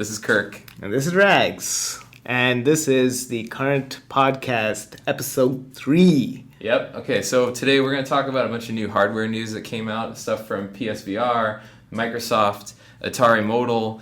This is Kirk. And this is Ragz. And this is the current podcast, episode 3. Yep. Okay, so today we're going to talk about a bunch of new hardware news that came out. Stuff from PSVR, Microsoft, Atari Modal,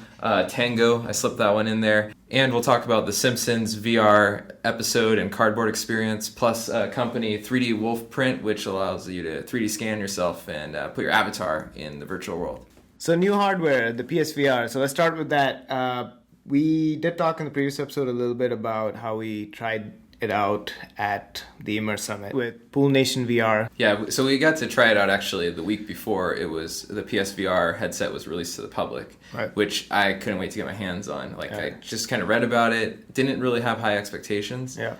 Tango. I slipped that one in there. And we'll talk about the Simpsons VR episode and cardboard experience, plus a company 3D Wolf Print, which allows you to 3D scan yourself and put your avatar in the virtual world. So new hardware, the PSVR. So let's start with that. We did talk in the previous episode a little bit about how we tried it out at the Immerse Summit with Pool Nation VR. Yeah, so we got to try it out actually the week before the PSVR headset was released to the public, right, which I couldn't wait to get my hands on. I just kind of read about it, didn't really have high expectations. Yeah.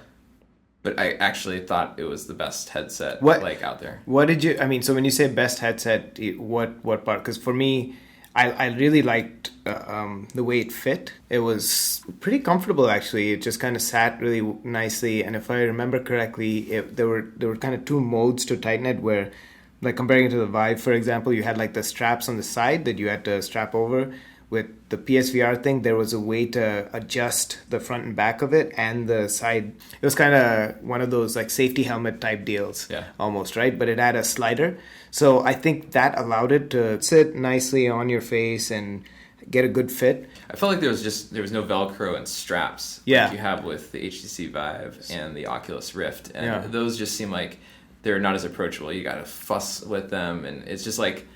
But I actually thought it was the best headset out there. What did you, so when you say best headset, what part? Because for me, I really liked the way it fit. It was pretty comfortable, actually. It just kind of sat really nicely. And if I remember correctly, there were kind of two modes to tighten it where, like comparing it to the Vive, for example, you had like the straps on the side that you had to strap over. With the PSVR thing, there was a way to adjust the front and back of it and the side. It was kind of one of those like safety helmet type deals, almost, right? But it had a slider. So I think that allowed it to sit nicely on your face and get a good fit. I felt like there was no Velcro and straps like you have with the HTC Vive and the Oculus Rift. And those just seem like they're not as approachable. You got to fuss with them. And it's just like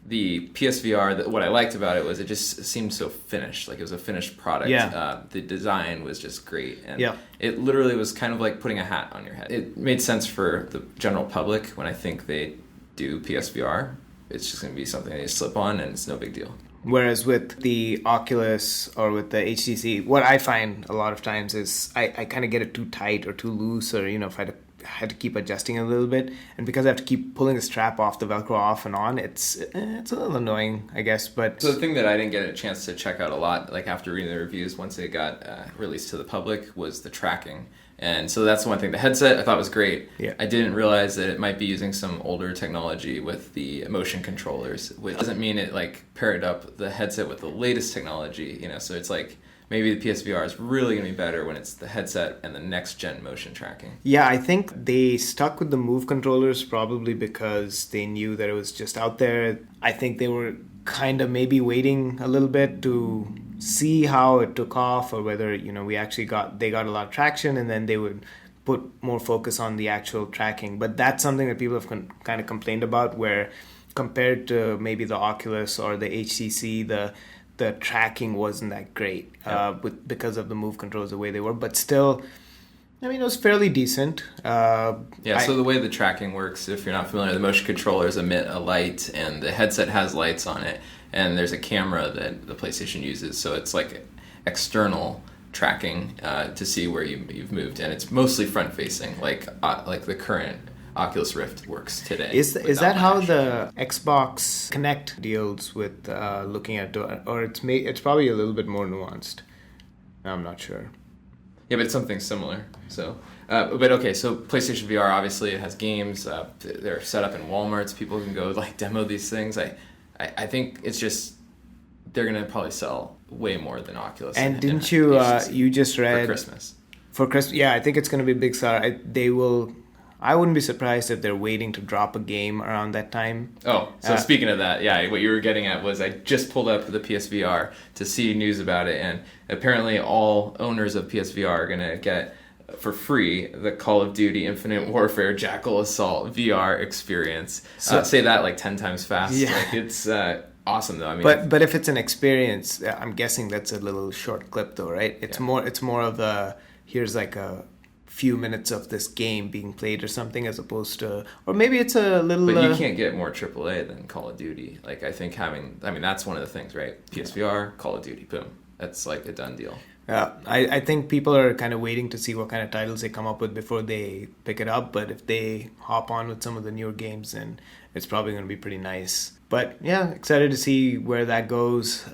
the PSVR, what I liked about it was it just seemed so finished. Like it was a finished product. Yeah. The design was just great. And it literally was kind of like putting a hat on your head. It made sense for the general public when I think they do PSVR. It's just going to be something they slip on and it's no big deal. Whereas with the Oculus or with the HTC, what I find a lot of times is I kind of get it too tight or too loose, or, if I had to keep adjusting it a little bit. And because I have to keep pulling the strap off, the Velcro off and on, it's a little annoying, I guess. But so the thing that I didn't get a chance to check out a lot, like after reading the reviews, once they got released to the public, was the tracking. And so that's one thing. The headset I thought was great. Yeah. I didn't realize that it might be using some older technology with the motion controllers, which doesn't mean it like paired up the headset with the latest technology, So it's like maybe the PSVR is really going to be better when it's the headset and the next gen motion tracking. Yeah, I think they stuck with the Move controllers probably because they knew that it was just out there. I think they were kind of maybe waiting a little bit to see how it took off, or whether they got a lot of traction, and then they would put more focus on the actual tracking. But that's something that people have kind of complained about, where compared to maybe the Oculus or the HTC, the tracking wasn't that great because of the Move controls the way they were. But still, it was fairly decent. So the way the tracking works, if you're not familiar, the motion controllers emit a light, and the headset has lights on it, and there's a camera that the PlayStation uses. So it's like external tracking to see where you've moved, and it's mostly front-facing, like the current Oculus Rift works today. Is that how the Xbox Connect deals with looking at, or it's probably a little bit more nuanced? I'm not sure. Yeah, but it's something similar. So, but okay. So PlayStation VR, obviously, it has games. They're set up in Walmarts. People can go demo these things. I think it's just they're gonna probably sell way more than Oculus. And didn't you just read for Christmas? For Christmas, yeah, I think it's gonna be a big seller. I wouldn't be surprised if they're waiting to drop a game around that time. Oh, so speaking of that, what you were getting at was I just pulled up the PSVR to see news about it, and apparently all owners of PSVR are going to get for free the Call of Duty Infinite Warfare Jackal Assault VR experience. Say that like 10 times fast. Yeah. It's awesome though. But if it's an experience, I'm guessing that's a little short clip though, right? It's more of a here's like a few minutes of this game being played or something, as opposed to, or maybe it's a little. But you can't get more AAA than Call of Duty. Like I think that's one of the things, right? PSVR, Call of Duty, boom. That's like a done deal. Yeah, I think people are kind of waiting to see what kind of titles they come up with before they pick it up. But if they hop on with some of the newer games, then it's probably going to be pretty nice. But yeah, excited to see where that goes.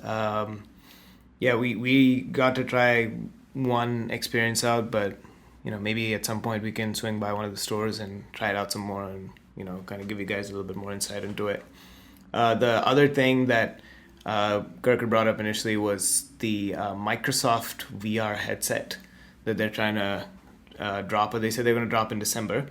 We got to try one experience out, but maybe at some point we can swing by one of the stores and try it out some more and, kind of give you guys a little bit more insight into it. The other thing that Kirk had brought up initially was the Microsoft VR headset that they're trying to drop, or they said they're going to drop in December.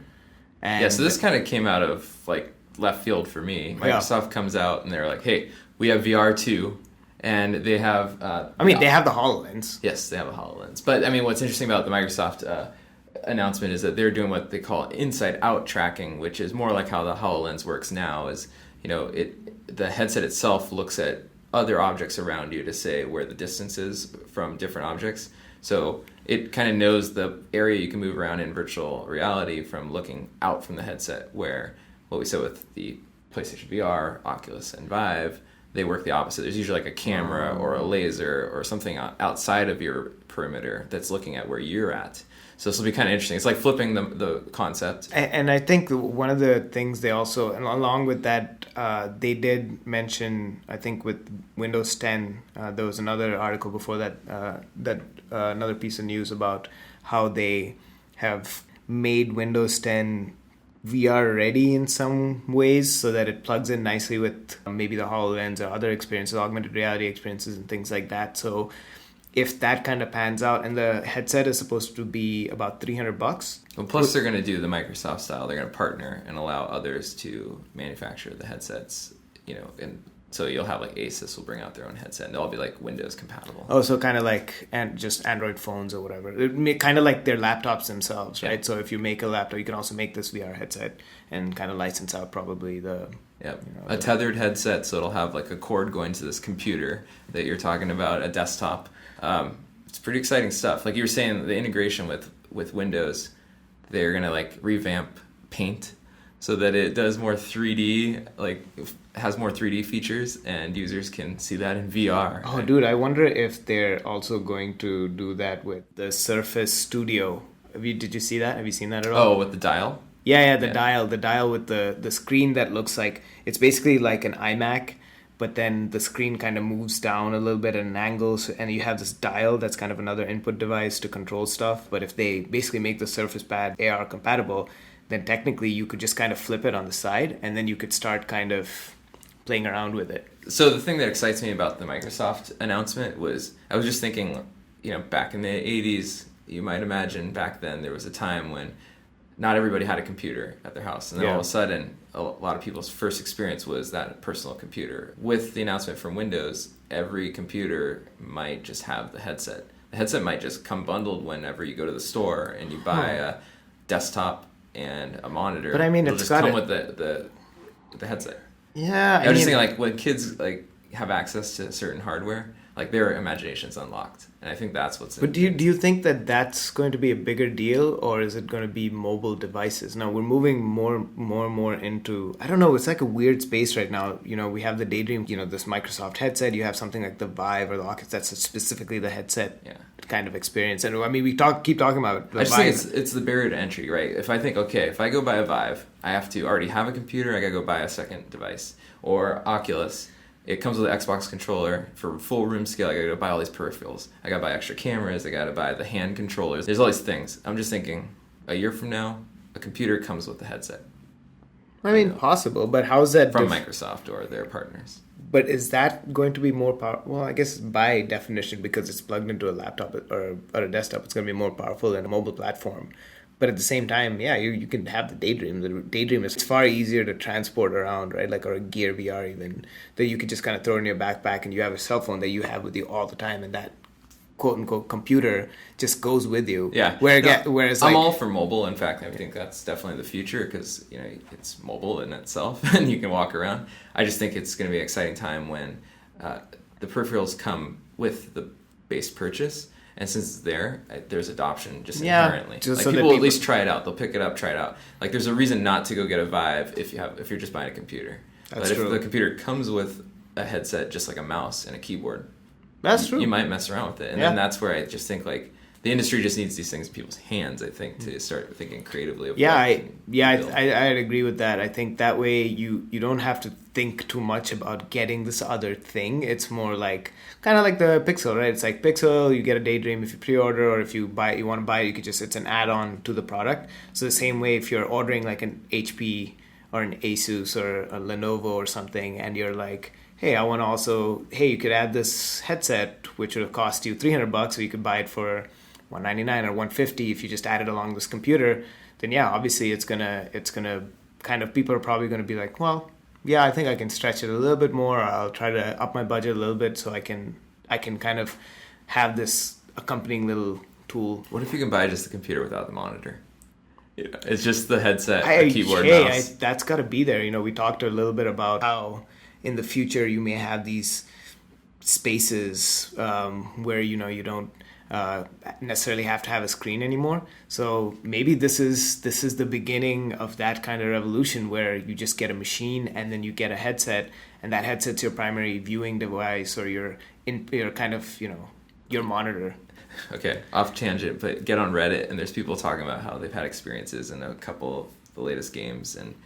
And yeah, so this kind of came out of like left field for me. Microsoft comes out and they're like, hey, we have VR too. And they have... they have the HoloLens. Yes, they have a HoloLens. But, I mean, what's interesting about the Microsoft announcement is that they're doing what they call inside-out tracking, which is more like how the HoloLens works now. Is, the headset itself looks at other objects around you to say where the distance is from different objects. So it kind of knows the area you can move around in virtual reality from looking out from the headset, where what we said with the PlayStation VR, Oculus, and Vive, they work the opposite. There's usually like a camera or a laser or something outside of your perimeter that's looking at where you're at. So this will be kind of interesting. It's like flipping the concept. And I think one of the things they also, and along with that, they did mention, I think with Windows 10, there was another article before that, another piece of news about how they have made Windows 10 VR ready in some ways so that it plugs in nicely with maybe the HoloLens or other experiences, augmented reality experiences and things like that. So if that kind of pans out, and the headset is supposed to be about $300. Well, plus they're going to do the Microsoft style. They're going to partner and allow others to manufacture the headsets, and so you'll have like Asus will bring out their own headset, and they'll all be like Windows compatible. Oh, so kind of like just Android phones or whatever. Kind of like their laptops themselves, right? Yeah. So if you make a laptop, you can also make this VR headset and kind of license out probably the... Yep. A tethered headset, so it'll have like a cord going to this computer that you're talking about, a desktop. It's pretty exciting stuff. Like you were saying, the integration with Windows, they're going to like revamp Paint so that it does more 3D, like has more 3D features, and users can see that in VR. Oh, dude, I wonder if they're also going to do that with the Surface Studio. Did you see that? Have you seen that at all? Oh, with the dial? Yeah, the dial with the screen that looks like, it's basically like an iMac, but then the screen kind of moves down a little bit at an angle, and you have this dial that's kind of another input device to control stuff. But if they basically make the Surface Pad AR compatible, then technically you could just kind of flip it on the side, and then you could start kind of playing around with it. So the thing that excites me about the Microsoft announcement was, I was just thinking, back in the 80s, you might imagine back then there was a time when not everybody had a computer at their house. And then all of a sudden, a lot of people's first experience was that personal computer. With the announcement from Windows, every computer might just have the headset. The headset might just come bundled whenever you go to the store and you buy a desktop and a monitor. But I mean, it'll just come with the headset. Yeah, I was just thinking, like, when kids like have access to certain hardware, like their imagination's unlocked, and I think that's what's. But do you think that that's going to be a bigger deal, or is it going to be mobile devices? Now we're moving more and more into, I don't know, it's like a weird space right now. We have the Daydream, this Microsoft headset. You have something like the Vive or the Oculus. That's specifically the headset kind of experience. And I mean, we keep talking about the I just Vive. think it's the barrier to entry, right? If I think, okay, if I go buy a Vive, I have to already have a computer. I gotta go buy a second device. Or Oculus. It comes with an Xbox controller for full room scale. I gotta go buy all these peripherals. I gotta buy extra cameras. I gotta buy the hand controllers. There's all these things. I'm just thinking, a year from now, a computer comes with a headset. I mean, possible, but how's that from Microsoft or their partners? But is that going to be more powerful? Well, I guess by definition, because it's plugged into a laptop or a desktop, it's going to be more powerful than a mobile platform. But at the same time, you can have the Daydream. The Daydream is far easier to transport around, right? Like, or a Gear VR even, that you could just kind of throw in your backpack, and you have a cell phone that you have with you all the time, and that quote-unquote computer just goes with you. Yeah. Whereas I'm all for mobile. In fact, I think that's definitely the future because, it's mobile in itself and you can walk around. I just think it's going to be an exciting time when the peripherals come with the base purchase. And since it's there's adoption just inherently. Just like so people will at least try it out. They'll pick it up, try it out. Like there's a reason not to go get a Vive if you're just buying a computer. But if the computer comes with a headset, just like a mouse and a keyboard, that's true. You might mess around with it. And then that's where I just think like the industry just needs these things in people's hands, I think, to start thinking creatively of I'd agree with that. I think that way you don't have to think too much about getting this other thing. It's more like kind of like the Pixel, right? It's like Pixel, you get a Daydream if you pre-order, or if you want to buy it, you could it's an add-on to the product. So the same way, if you're ordering like an HP or an Asus or a Lenovo or something, and you're like, hey, I want to also, hey, you could add this headset, which would have cost you $300, or you could buy it for $199 or $150 if you just add it along this computer. Then yeah, obviously it's gonna kind of, people are probably gonna be like, well, yeah, I think I can stretch it a little bit more. Or I'll try to up my budget a little bit so I can kind of have this accompanying little tool. What if you can buy just the computer without the monitor? Yeah, it's just the headset, the keyboard, mouse. That's got to be there. We talked a little bit about how in the future you may have these spaces where you don't necessarily have to have a screen anymore. So maybe this is the beginning of that kind of revolution where you just get a machine and then you get a headset, and that headset's your primary viewing device or your kind of your monitor. Okay, off tangent, but get on Reddit and there's people talking about how they've had experiences in a couple of the latest games, and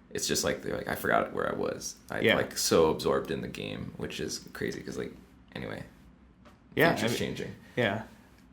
it's just like they're like, I forgot where I was. Like so absorbed in the game, which is crazy because anyway, future's changing. Yeah.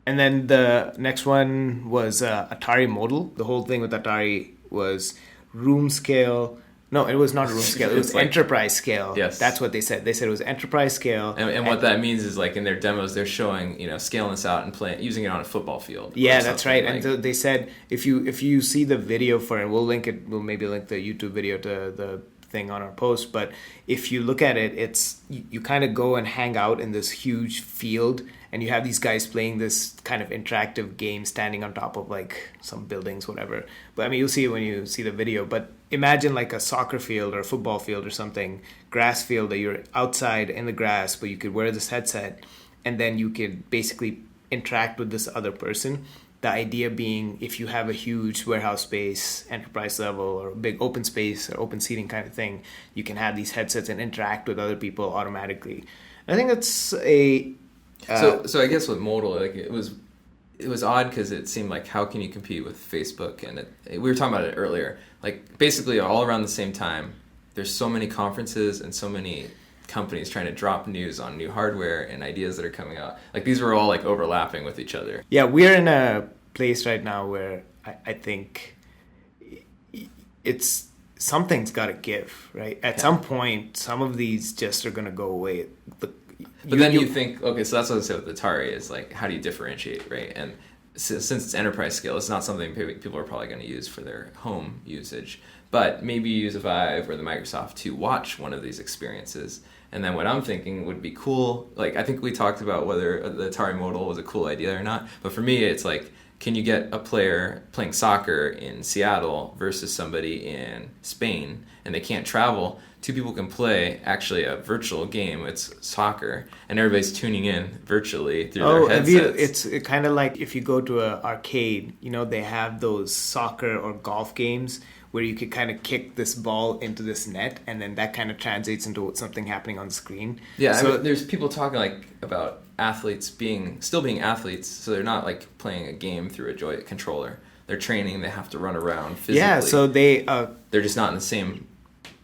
And then the next one was Atari Modal. The whole thing with Atari was room scale. No, it was not room scale. It was enterprise scale. Yes. That's what they said. They said it was enterprise scale. And what that means is in their demos, they're showing, scaling this out and using it on a football field. Yeah, that's right. And they said if you see the video for it, we'll link it. We'll maybe link the YouTube video to the thing on our post. But if you look at it, it's you kind of go and hang out in this huge field, and you have these guys playing this kind of interactive game standing on top of some buildings, whatever. But I mean, you'll see it when you see the video. But imagine a soccer field or a football field or something, grass field that you're outside in the grass, but you could wear this headset and then you could basically interact with this other person. The idea being, if you have a huge warehouse space, enterprise level, or a big open space or open seating kind of thing, you can have these headsets and interact with other people automatically. I think that's a... So I guess with Modal, it was odd because it seemed like, how can you compete with Facebook? And we were talking about it earlier. Basically all around the same time, there's so many conferences and so many companies trying to drop news on new hardware and ideas that are coming out. These were all overlapping with each other. Yeah, we're in a place right now where I think something's got to give, right? At some point, some of these just are going to go away. But then you think, okay, so that's what I said with Atari is how do you differentiate, right? And since it's enterprise scale, it's not something people are probably going to use for their home usage. But maybe you use a Vive or the Microsoft to watch one of these experiences. And then what I'm thinking would be cool, I think we talked about whether the Atari Modal was a cool idea or not. But for me, it's can you get a player playing soccer in Seattle versus somebody in Spain, and they can't travel? Two people can play actually a virtual game. It's soccer, and everybody's tuning in virtually through their headsets. It's kind of like if you go to an arcade, they have those soccer or golf games where you could kind of kick this ball into this net, and then that kind of translates into something happening on the screen. Yeah, so there's people talking about athletes still being athletes, so they're not playing a game through a joy controller. They're training. They have to run around physically. Yeah, so they're just not in the same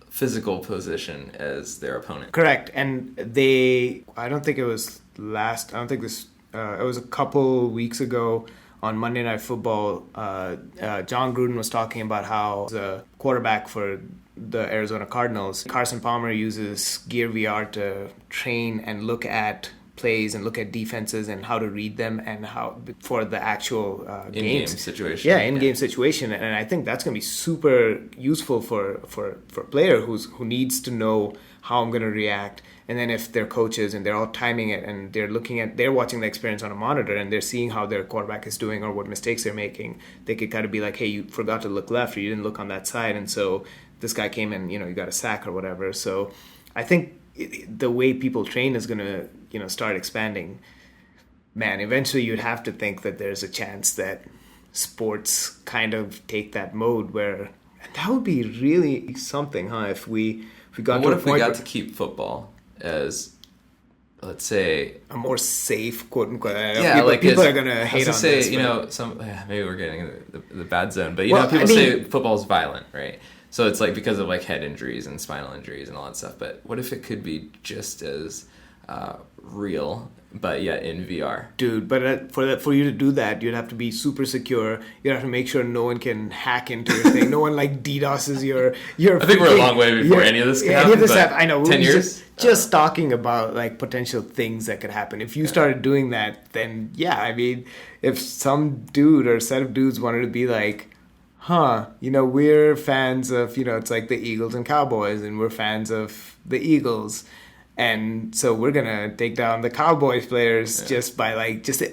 physical position as their opponent. Correct. And I don't think it was it was a couple weeks ago on Monday Night Football. John Gruden was talking about how the quarterback for the Arizona Cardinals, Carson Palmer, uses Gear VR to train and look at plays and look at defenses and how to read them and how for the actual in-game situation. Yeah, in-game situation. And I think that's going to be super useful for a player who needs to know how I'm going to react. And then if they're coaches and they're all timing it and they're watching the experience on a monitor and they're seeing how their quarterback is doing or what mistakes they're making, they could kind of be like, hey, you forgot to look left or you didn't look on that side. And so this guy came in, you got a sack or whatever. So I think the way people train is going to, start expanding. Man, eventually you'd have to think that there's a chance that sports kind of take that mode where, and that would be really something, huh? If we got what if we got to keep football as, let's say, a more safe, quote unquote. Yeah, people are gonna hate on say, this. Maybe we're getting in the bad zone, but people say football's violent, right? So it's because of head injuries and spinal injuries and all that stuff. But what if it could be just as real, but yet in VR. Dude, but for you to do that, you'd have to be super secure. You'd have to make sure no one can hack into your thing. No one like DDoSes your. I think we're a long way before any of this can happen. I know. 10 years? Just talking about like potential things that could happen. If you started doing that, then yeah, I mean, if some dude or set of dudes wanted to be like, we're fans of, it's like the Eagles and Cowboys, and we're fans of the Eagles. And so we're gonna take down the Cowboys players just by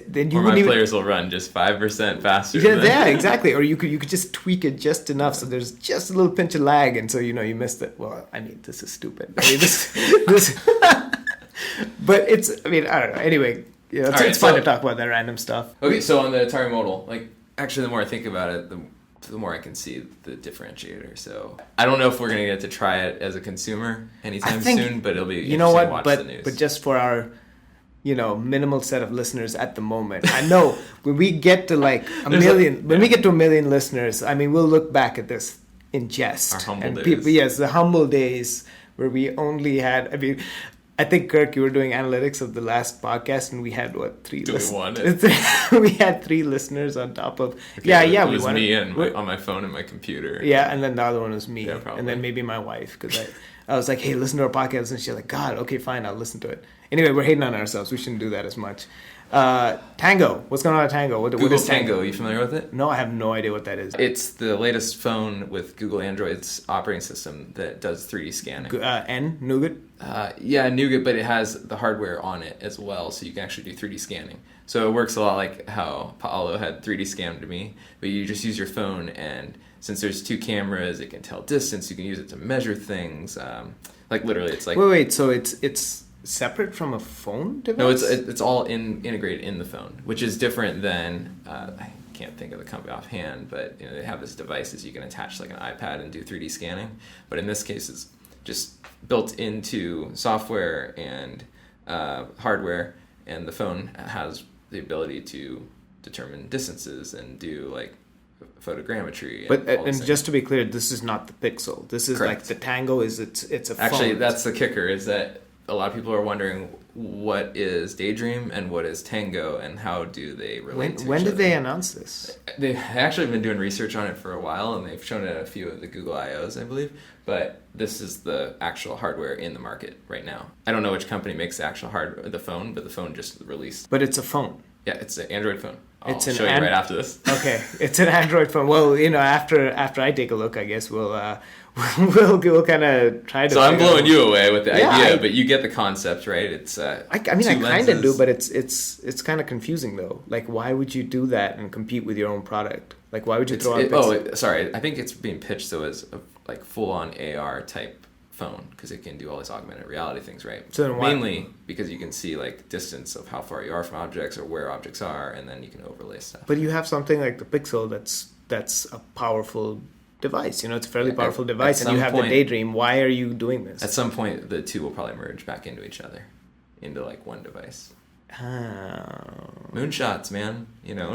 then you or my players will run just 5% faster. Yeah, exactly. Or you could just tweak it just enough so there's just a little pinch of lag, and so you missed it. Well, I mean, this is stupid. I mean, this but it's. I mean, I don't know. Anyway, it's fun to talk about that random stuff. Okay, so on the Atari modal, like actually, the more I think about it, the more I can see the differentiator. So I don't know if we're going to get to try it as a consumer anytime soon, but it'll be interesting to watch the news. But just for our, minimal set of listeners at the moment, I know when we get to like when we get to a million listeners, I mean, we'll look back at this in jest. Our humble days. Yes, the humble days where we only had, I mean, I think, Kirk, you were doing analytics of the last podcast, and we had, 3 listeners? We had 3 listeners on top of... Okay, it was me on my phone and my computer. Yeah, and then the other one was me. Yeah, probably. And then maybe my wife, because I was like, hey, listen to our podcast. And she's like, God, okay, fine, I'll listen to it. Anyway, we're hating on ourselves. We shouldn't do that as much. Tango. What's going on at Tango? What Google is Tango. Are you familiar with it? No, I have no idea what that is. It's the latest phone with Google Android's operating system that does 3D scanning. Nougat? Yeah, Nougat, but it has the hardware on it as well, so you can actually do 3D scanning. So it works a lot like how Paolo had 3D scanned to me, but you just use your phone, and since there's 2 cameras, it can tell distance. You can use it to measure things. Like literally, it's like... Wait, so it's separate from a phone device? No, it's all integrated in the phone, which is different than I can't think of the company offhand, but they have this devices you can attach like an iPad and do 3D scanning. But in this case, it's just built into software and hardware, and the phone has the ability to determine distances and do like photogrammetry. And just to be clear, this is not the Pixel. This is Correct. Like the Tango is it's a phone. Actually, that's the kicker, is that a lot of people are wondering what is Daydream and what is Tango and how do they relate to each other. When did they announce this? They've actually been doing research on it for a while, and they've shown it at a few of the Google I/Os, I believe. But this is the actual hardware in the market right now. I don't know which company makes the actual the phone, but the phone just released. But it's a phone. Yeah, it's an Android phone. I'll show you right after this. Okay, it's an Android phone. Well, after I take a look, I guess we'll kind of try to. So I'm blowing you away with the idea, but you get the concept, right? It's I kind of do, but it's kind of confusing though. Like, why would you do that and compete with your own product? Like, why would you throw out? Sorry, I think it's being pitched though as a like full-on AR type phone, because it can do all these augmented reality things, right? So mainly because you can see like distance of how far you are from objects or where objects are, and then you can overlay stuff. But you have something like the Pixel that's a powerful device. It's a fairly powerful device, and you have the Daydream. Why are you doing this? At some point, the two will probably merge back into each other, into like one device. Moonshots, man.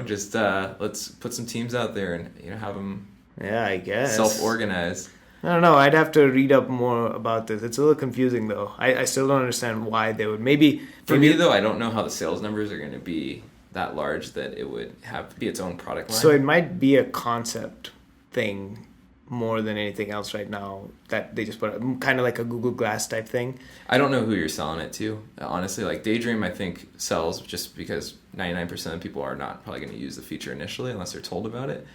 Just let's put some teams out there and have them. Yeah, I guess self-organize. I don't know. I'd have to read up more about this. It's a little confusing, though. I still don't understand why they would. Maybe for me, though, I don't know how the sales numbers are going to be that large that it would have to be its own product line. So it might be a concept thing more than anything else right now that they just put kind of like a Google Glass type thing. I don't know who you're selling it to. Honestly, like Daydream, I think sells just because 99% of people are not probably going to use the feature initially unless they're told about it.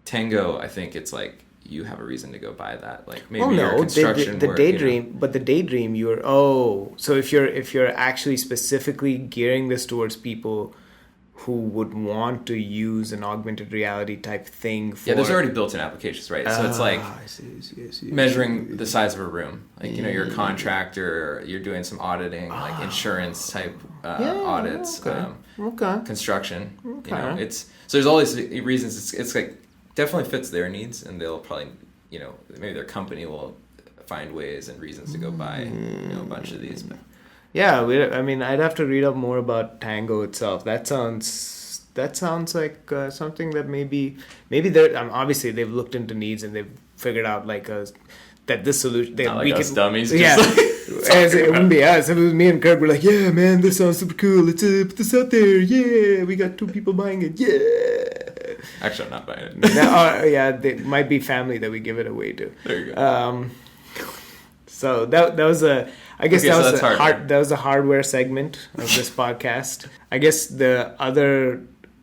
Tango, I think it's like you have a reason to go buy that. Like maybe your construction the work, Daydream, but the Daydream, so if you're actually specifically gearing this towards people who would want to use an augmented reality type thing for... Yeah, there's already built-in applications, right? So it's like I see. measuring the size of a room. Like, you're a contractor, you're doing some auditing, like insurance type audits, construction. Okay. So there's all these reasons. It's like definitely fits their needs, and they'll probably, maybe their company will find ways and reasons to go buy, a bunch of these. But. Yeah, I'd have to read up more about Tango itself. That sounds like something that maybe they're obviously they've looked into needs and they've figured out like that this solution that Not like we us could dummies. yeah. Just like, As it wouldn't be us. If it was me and Kirk, we're like, yeah, man, this sounds super cool. Let's put this out there. Yeah, we got 2 people buying it. Yeah. actually, I'm not buying it. Now, yeah, they might be family that we give it away to. There you go. So that was a. I guess Okay, that so was that's that was the hardware segment of this podcast. I guess the other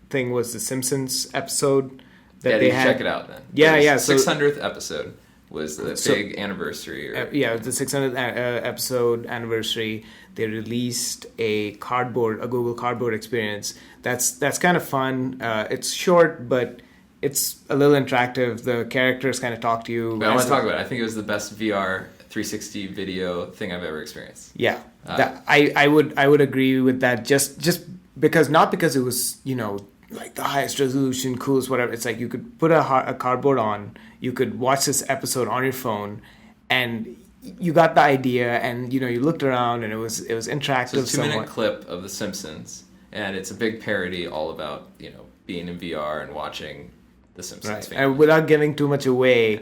thing was the Simpsons episode that they had. Check it out then. Yeah, yeah. So 600th episode was the big anniversary. Yeah, it was the 600th episode anniversary. They released a Google Cardboard experience. That's kind of fun. It's short, but it's a little interactive. The characters kind of talk to you. But I want to talk about it. I think it was the best VR 360 video thing I've ever experienced. Yeah, I would agree with that. Just because, not because it was, like the highest resolution, coolest, whatever. It's like you could put a cardboard on, you could watch this episode on your phone, and you got the idea, and you looked around, and it was interactive. So it's a 2-minute clip of The Simpsons, and it's a big parody all about being in VR and watching The Simpsons. Right. And without giving too much away,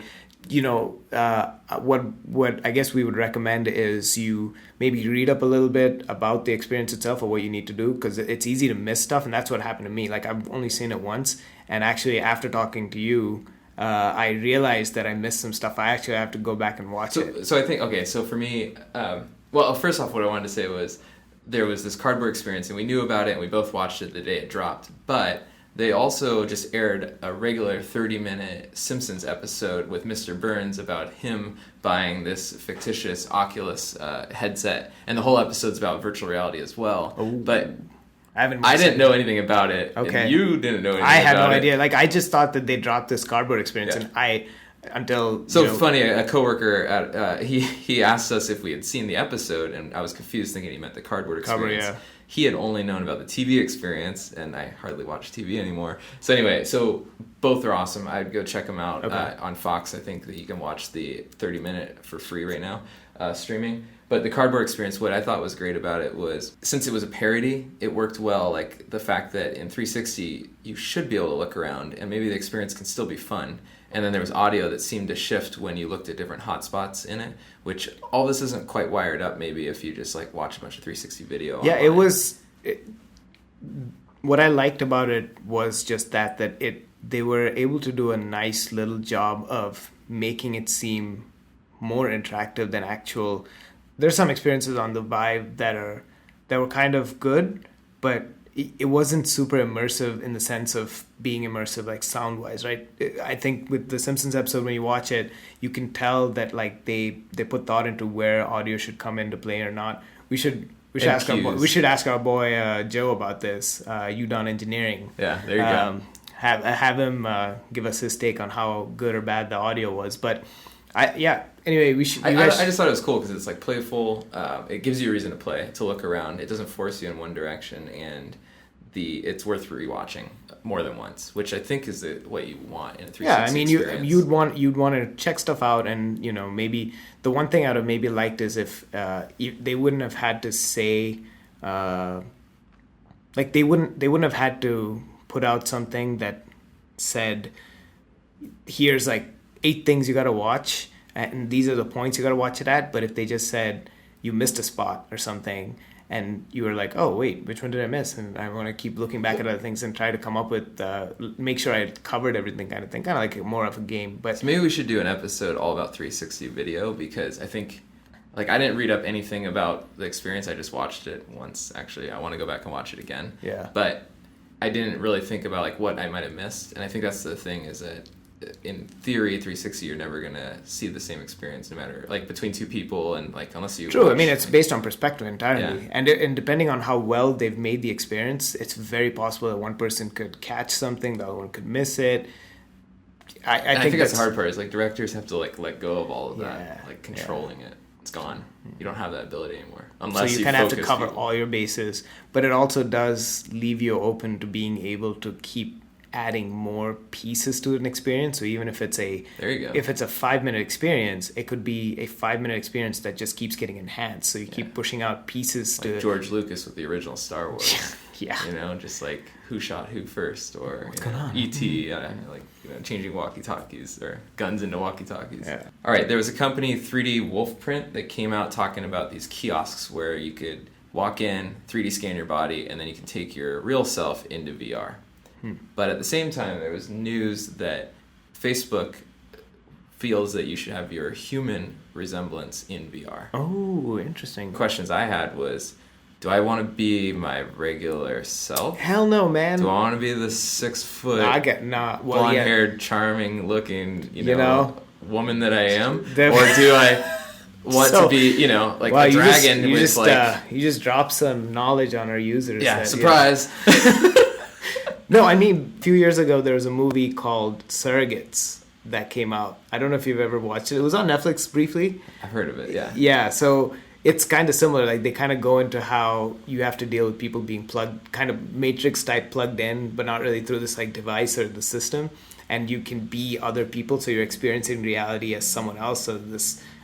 what I guess we would recommend is you maybe read up a little bit about the experience itself or what you need to do, because it's easy to miss stuff, and that's what happened to me. Like, I've only seen it once, and actually after talking to you, I realized that I missed some stuff. I actually have to go back and watch it. So I think, okay, so for me, well, first off, what I wanted to say was there was this cardboard experience, and we knew about it, and we both watched it the day it dropped, but they also just aired a regular 30-minute Simpsons episode with Mr. Burns about him buying this fictitious Oculus headset, and the whole episode's about virtual reality as well. Oh. But I didn't know anything about it. Okay. And you didn't know anything about it. I had no idea. Like, I just thought that they dropped this cardboard experience, and funny, a coworker at he asked us if we had seen the episode, and I was confused thinking he meant the cardboard experience. Yeah. He had only known about the TV experience, and I hardly watch TV anymore. So anyway, both are awesome. I'd go check them out on Fox. I think that you can watch the 30-minute for free right now, streaming. But the cardboard experience, what I thought was great about it was, since it was a parody, it worked well. Like, the fact that in 360, you should be able to look around, and maybe the experience can still be fun. And then there was audio that seemed to shift when you looked at different hotspots in it, which all this isn't quite wired up maybe if you just like watch a bunch of 360 video. Yeah, online. it was... what I liked about it was just that they were able to do a nice little job of making it seem more interactive than actual... There's some experiences on the Vive that were kind of good, but it wasn't super immersive in the sense of being immersive, like sound-wise, right? I think with the Simpsons episode, when you watch it, you can tell that like they put thought into where audio should come into play or not. We should ask our boy Joe about this. UDON Engineering. Yeah, there you go. Have him give us his take on how good or bad the audio was, but. Anyway, we should. I just thought it was cool because it's like playful. It gives you a reason to play, to look around. It doesn't force you in one direction, and it's worth rewatching more than once, which I think is what you want in a 360 experience. you'd want to check stuff out, and maybe the one thing I'd have maybe liked is if they wouldn't have had to say, like they wouldn't have had to put out something that said, here's like 8 things you got to watch, and these are the points you got to watch it at. But if they just said you missed a spot or something, and you were like, oh wait, which one did I miss? And I want to keep looking back at other things and try to come up with, make sure I covered everything, kind of thing, kind of like more of a game. But so maybe we should do an episode all about 360 video, because I think, like, I didn't read up anything about the experience. I just watched it once. Actually, I want to go back and watch it again. Yeah. But I didn't really think about like what I might have missed, and I think that's the thing, is that in theory 360 you're never gonna see the same experience, no matter, like, between 2 people, and like, unless you true watch, I mean, it's based on perspective entirely. Yeah. And depending on how well they've made the experience, it's very possible that one person could catch something, the other one could miss it. I think that's the hard part, is like directors have to like let go of all of that. Yeah, like controlling it, it's gone. You don't have that ability anymore, so unless you kind of have to cover people. all your bases, but it also does leave you open to being able to keep adding more pieces to an experience. So even if it's a 5-minute experience, it could be a 5-minute experience that just keeps getting enhanced. So you keep pushing out pieces, like to George Lucas with the original Star Wars. Yeah. You know, just like who shot who first, or E.T., like changing walkie-talkies or guns into walkie-talkies. Yeah. All right, there was a company, 3D Wolfprint, that came out talking about these kiosks where you could walk in, 3D scan your body, and then you can take your real self into VR. But at the same time, there was news that Facebook feels that you should have your human resemblance in VR. Oh, interesting. Questions I had was, do I want to be my regular self? Hell no, man. Do I want to be the 6 foot, blonde-haired, charming-looking, you know, woman that I am? Or do I want to be, you know, like a dragon you just drop some knowledge on our users. Yeah, surprise. No, I mean, a few years ago, there was a movie called Surrogates that came out. I don't know if you've ever watched it. It was on Netflix briefly. I've heard of it, yeah. Yeah, so it's kind of similar. Like, they kind of go into how you have to deal with people being kind of Matrix type plugged in, but not really through this like device or the system. And you can be other people, so you're experiencing reality as someone else. So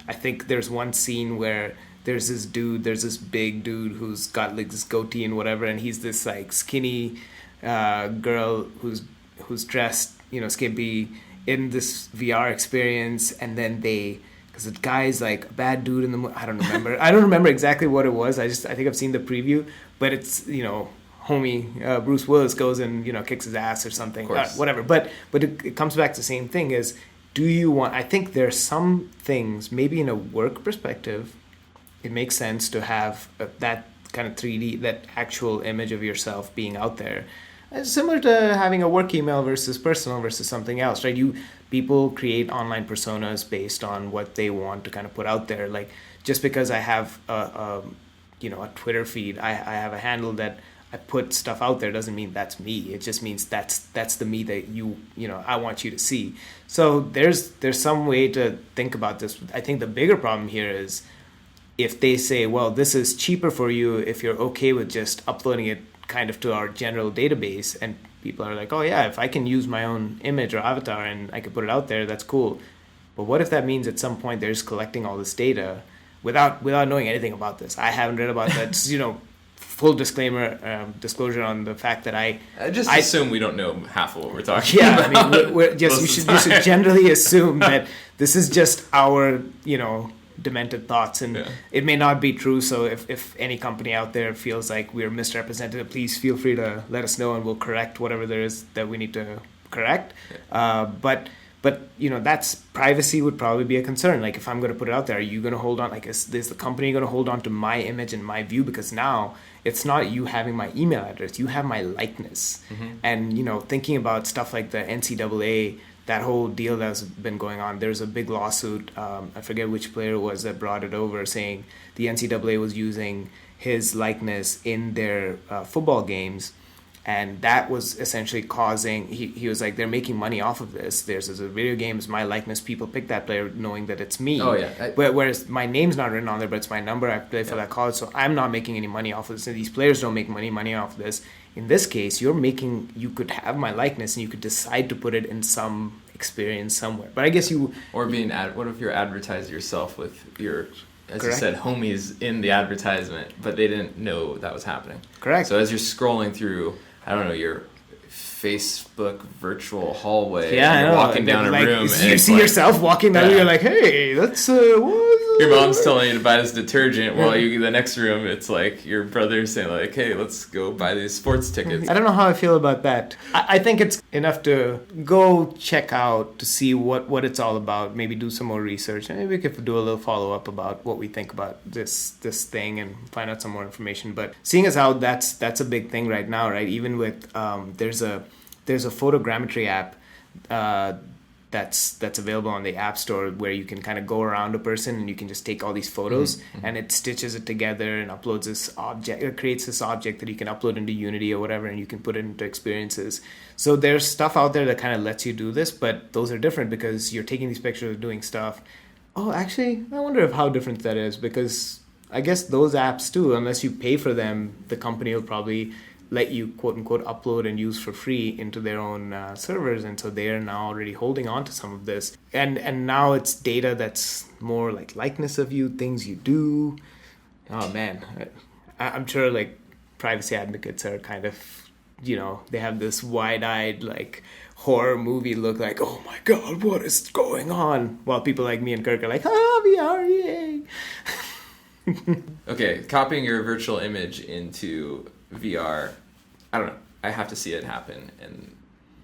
I think there's one scene where there's this big dude who's got like this goatee and whatever, and he's this like skinny girl who's dressed, you know, skimpy in this VR experience, and then because the guy's like a bad dude in the movie. I don't remember exactly what it was. I think I've seen the preview, but it's, you know, homie Bruce Willis goes and, you know, kicks his ass or something, whatever. But it comes back to the same thing: is do you want? I think there's some things, maybe in a work perspective, it makes sense to have that kind of 3D, that actual image of yourself being out there. It's similar to having a work email versus personal versus something else, right? People create online personas based on what they want to kind of put out there. Like, just because I have a Twitter feed, I have a handle that I put stuff out there, doesn't mean that's me. It just means that's the me that I want you to see. So there's some way to think about this. I think the bigger problem here is if they say, well, this is cheaper for you if you're okay with just uploading it kind of to our general database, and people are like, oh yeah, if I can use my own image or avatar and I can put it out there, that's cool. But what if that means at some point they're just collecting all this data without knowing anything about this? I haven't read about that. Full disclosure on the fact that I assume we don't know half of what we're talking about. Yeah, I mean, you should generally assume that this is just our, demented thoughts, and it may not be true. So if any company out there feels like we're misrepresented, please feel free to let us know, and we'll correct whatever there is that we need to correct. But that's privacy would probably be a concern. Like, if I'm going to put it out there, are you going to hold on? Like, is the company going to hold on to my image and my view? Because now it's not you having my email address, you have my likeness. And thinking about stuff like the NCAA, that whole deal that's been going on, there's a big lawsuit. I forget which player it was that brought it over, saying the NCAA was using his likeness in their football games, and that was essentially causing. He was like, they're making money off of this. There's a video game, it's my likeness. People pick that player knowing that it's me. Oh yeah. Whereas my name's not written on there, but it's my number. I play for that college, so I'm not making any money off of this. And these players don't make money off of this. In this case, you could have my likeness and you could decide to put it in some experience somewhere. But I guess what if you're advertising yourself with your, as Correct. you said, homies in the advertisement, but they didn't know that was happening. Correct. So as you're scrolling through, I don't know, your Facebook virtual hallway, and you're walking down a room, and you see yourself walking down, you're like, hey, that's your mom's telling you to buy this detergent, while the next room, it's like your brother's saying like, hey, let's go buy these sports tickets. I don't know how I feel about that. I think it's enough to go check out to see what it's all about, maybe do some more research, and maybe we could do a little follow-up about what we think about this thing and find out some more information. But seeing as how that's a big thing right now, right? Even with there's a photogrammetry app that's available on the App Store, where you can kind of go around a person and you can just take all these photos and it stitches it together and uploads this object, or creates this object that you can upload into Unity or whatever, and you can put it into experiences. So there's stuff out there that kind of lets you do this, but those are different because you're taking these pictures, doing stuff. Oh, actually, I wonder how different that is, because I guess those apps too, unless you pay for them, the company will probably let you quote unquote upload and use for free into their own servers, and so they are now already holding on to some of this, and now it's data that's more like likeness of you, things you do. Oh man, I'm sure like privacy advocates are kind of, they have this wide-eyed, like, horror movie look, like, oh my God, what is going on? While people like me and Kirk are like, VR, yay. Okay, copying your virtual image into VR, I don't know. I have to see it happen, and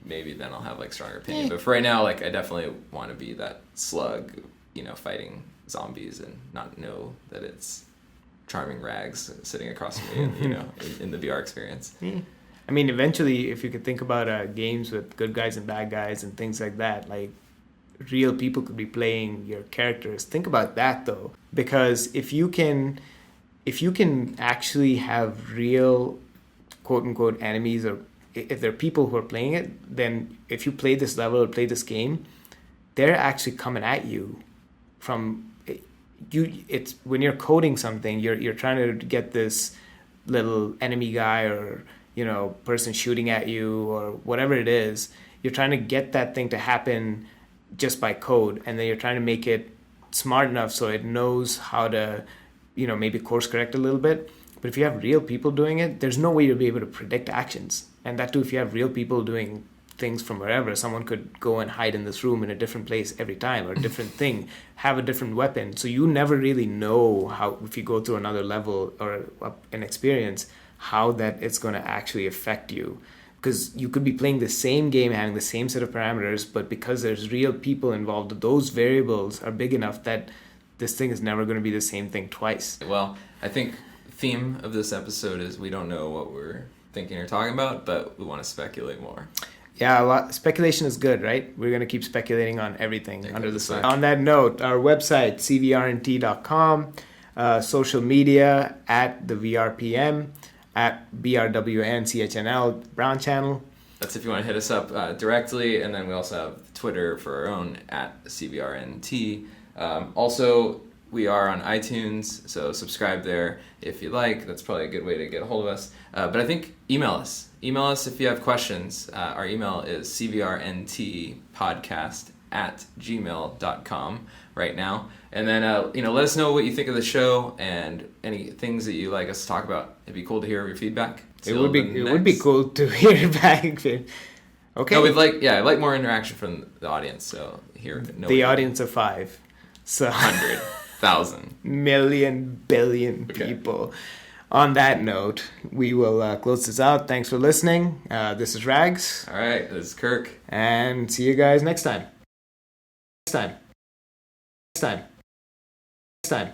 maybe then I'll have like stronger opinion. But for right now, like I definitely want to be that slug, fighting zombies and not know that it's charming Ragz sitting across from me, in the VR experience. I mean, eventually, if you could think about games with good guys and bad guys and things like that, like real people could be playing your characters. Think about that though, because if you can actually have real quote unquote enemies, or if there are people who are playing it, then if you play this level or play this game, they're actually coming at you from you. It's when you're coding something, you're trying to get this little enemy guy or person shooting at you or whatever it is. You're trying to get that thing to happen just by code, and then you're trying to make it smart enough so it knows how to maybe course correct a little bit. But if you have real people doing it, there's no way you'll be able to predict actions. And that too, if you have real people doing things from wherever, someone could go and hide in this room in a different place every time, or a different thing, have a different weapon. So you never really know how, if you go through another level or an experience, how that it's going to actually affect you. Because you could be playing the same game, having the same set of parameters, but because there's real people involved, those variables are big enough that this thing is never going to be the same thing twice. Well, I think theme of this episode is we don't know what we're thinking or talking about, but we want to speculate more. Yeah, speculation is good, right? We're going to keep speculating on everything under the sun. On that note, our website, cvrnt.com, social media, at the VRPM, at BRWNCHNL, Brown Channel. That's if you want to hit us up directly, and then we also have Twitter for our own, at CVRNT. Also, we are on iTunes, so subscribe there if you like. That's probably a good way to get a hold of us. But I think email us. Email us if you have questions. Our email is cvrntpodcast@gmail.com right now. And then, let us know what you think of the show and any things that you like us to talk about. It'd be cool to hear your feedback. It would be cool to hear it back. Okay. No, I'd like more interaction from the audience. So here, the audience of 5. So 100,000 million billion people. On that note, we will close this out. Thanks for listening. This is Ragz. All right, this is Kirk. And see you guys next time. Next time.